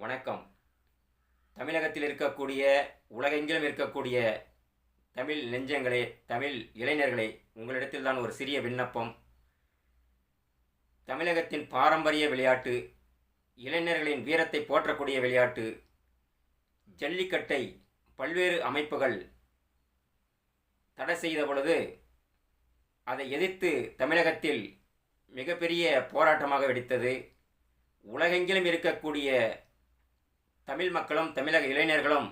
வணக்கம். தமிழகத்தில் இருக்கக்கூடிய, உலகெங்கிலும் இருக்கக்கூடிய தமிழ் நெஞ்சங்களே, தமிழ் இளைஞர்களே, உங்களிடத்தில் தான் ஒரு சிறிய விண்ணப்பம். தமிழகத்தின் பாரம்பரிய விளையாட்டு, இளைஞர்களின் வீரத்தை போற்றக்கூடிய விளையாட்டு ஜல்லிக்கட்டை பல்வேறு அமைப்புகள் தடை செய்த பொழுது அதை எதிர்த்து தமிழகத்தில் மிகப்பெரிய போராட்டமாக வெடித்தது. உலகெங்கிலும் இருக்கக்கூடிய தமிழ் மக்களும் தமிழக இளைஞர்களும்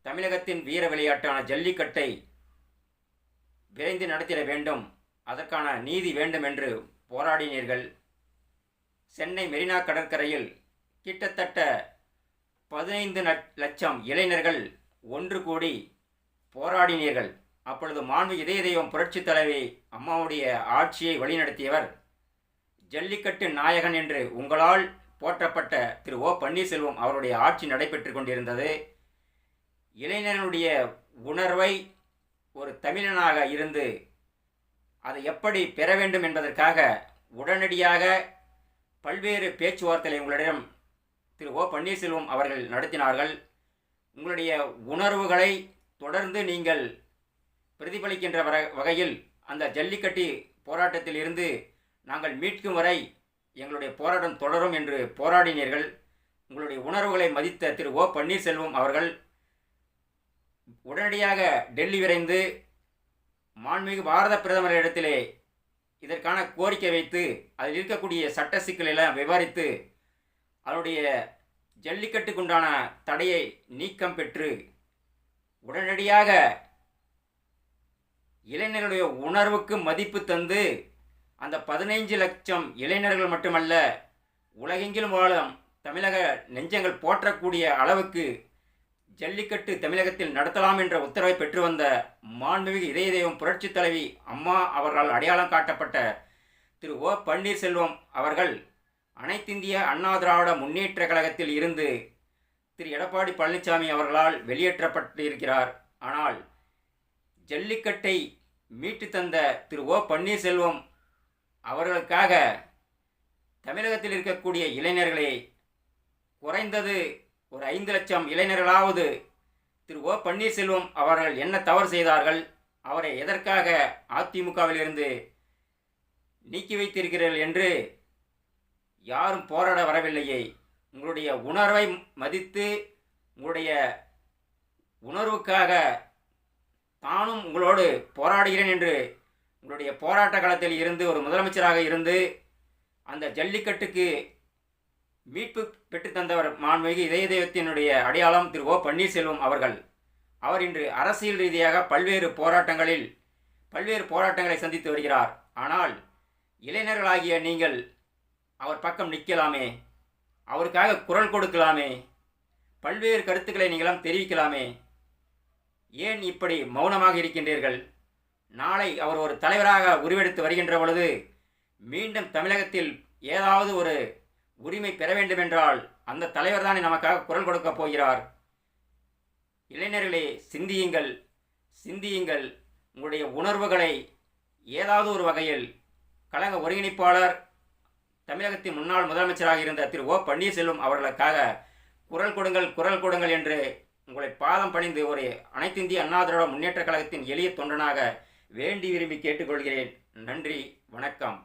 தமிழகத்தின் வீர விளையாட்டான ஜல்லிக்கட்டை விரைந்து நடத்திட வேண்டும், அதற்கான நீதி வேண்டும் என்று போராடினீர்கள். சென்னை மெரினா கடற்கரையில் கிட்டத்தட்ட 15 லட்சம் இளைஞர்கள் ஒன்று கூடி போராடினீர்கள். அப்பொழுது மாண்பு இதய தெய்வம் புரட்சி தலைவி அம்மாவுடைய ஆட்சியை வழிநடத்தியவர் ஜல்லிக்கட்டு நாயகன் என்று உங்களால் போற்றப்பட்ட திரு ஓ பன்னீர்செல்வம் அவருடைய ஆட்சி நடைபெற்று கொண்டிருந்தது. இளைஞர்களுடைய உணர்வை ஒரு தமிழனாக இருந்து அதை எப்படி பெற வேண்டும் என்பதற்காக உடனடியாக பல்வேறு பேச்சுவார்த்தைகளை உங்களிடம் திரு ஓ பன்னீர்செல்வம் அவர்கள் நடத்தினார்கள். உங்களுடைய உணர்வுகளை தொடர்ந்து நீங்கள் பிரதிபலிக்கின்ற வகையில் அந்த ஜல்லிக்கட்டு போராட்டத்தில் இருந்து நாங்கள் மீட்கும் வரை எங்களுடைய போராட்டம் தொடரும் என்று போராடினீர்கள். உங்களுடைய உணர்வுகளை மதித்த திரு ஓ பன்னீர்செல்வம் அவர்கள் உடனடியாக டெல்லி விரைந்து மாண்புமிகு பாரத பிரதமரிடத்திலே இதற்கான கோரிக்கை வைத்து அதில் இருக்கக்கூடிய சட்ட சிக்கலெல்லாம் விவரித்து அதனுடைய ஜல்லிக்கட்டுக்குண்டான தடையை நீக்கம் பெற்று உடனடியாக இளைஞர்களுடைய உணர்வுக்கு மதிப்பு தந்து அந்த 15 லட்சம் இளைஞர்கள் மட்டுமல்ல, உலகெங்கிலும் வாழும் தமிழக நெஞ்சங்கள் போற்றக்கூடிய அளவுக்கு ஜல்லிக்கட்டு தமிழகத்தில் நடத்தலாம் என்ற உத்தரவை பெற்று வந்த மாண்புமிகு இதய தெய்வம் புரட்சி தலைவி அம்மா அவர்களால் அடையாளம் காட்டப்பட்ட திரு ஓ பன்னீர்செல்வம் அவர்கள் அனைத்திந்திய அண்ணா திராவிட முன்னேற்ற கழகத்தில் இருந்து திரு எடப்பாடி பழனிசாமி அவர்களால் வெளியேற்றப்பட்டு இருக்கிறார். ஆனால் ஜல்லிக்கட்டை மீட்டு தந்த திரு ஓ பன்னீர்செல்வம் அவர்களுக்காக தமிழகத்தில் இருக்கக்கூடிய இளைஞர்களே, குறைந்தது ஒரு 5 லட்சம் இளைஞர்களாவது திரு ஓ பன்னீர்செல்வம் அவர்கள் என்ன தவறு செய்தார்கள், அவரை எதற்காக அதிமுகவிலிருந்து நீக்கி வைத்திருக்கிறீர்கள் என்று யாரும் போராட வரவில்லையே. உங்களுடைய உணர்வை மதித்து உங்களுடைய உணர்வுக்காக தானும் உங்களோடு போராடுகிறேன் என்று உங்களுடைய போராட்ட காலத்தில் இருந்து ஒரு முதலமைச்சராக இருந்து அந்த ஜல்லிக்கட்டுக்கு மீட்பு பெற்று தந்தவர் மாண்புமிகு இதய தெய்வத்தினுடைய அடையாளம் திரு ஓ பன்னீர்செல்வம் அவர்கள். அவர் இன்று அரசியல் ரீதியாக பல்வேறு போராட்டங்களை சந்தித்து வருகிறார். ஆனால் இளைஞர்களாகிய நீங்கள் அவர் பக்கம் நிற்கலாமே, அவருக்காக குரல் கொடுக்கலாமே, பல்வேறு கருத்துக்களை நீங்களாம் தெரிவிக்கலாமே. ஏன் இப்படி மௌனமாக இருக்கின்றீர்கள்? நாளை அவர் ஒரு தலைவராக உருவெடுத்து வருகின்ற பொழுது மீண்டும் தமிழகத்தில் ஏதாவது ஒரு உரிமை பெற வேண்டுமென்றால் அந்த தலைவர் தானே நமக்காக குரல் கொடுக்க போகிறார். இளைஞர்களே, சிந்தியுங்கள். உங்களுடைய உணர்வுகளை ஏதாவது ஒரு வகையில் கழக ஒருங்கிணைப்பாளர், தமிழகத்தின் முன்னாள் முதலமைச்சராக இருந்த திரு ஓ பன்னீர்செல்வம் அவர்களுக்காக குரல் கொடுங்கள் என்று உங்களை பாதம் பணிந்து ஒரு அனைத்திந்திய அண்ணா திராவிட முன்னேற்ற கழகத்தின் எளிய தொண்டனாக வேண்டி விரும்பி கேட்டுக்கொள்கிறேன். நன்றி, வணக்கம்.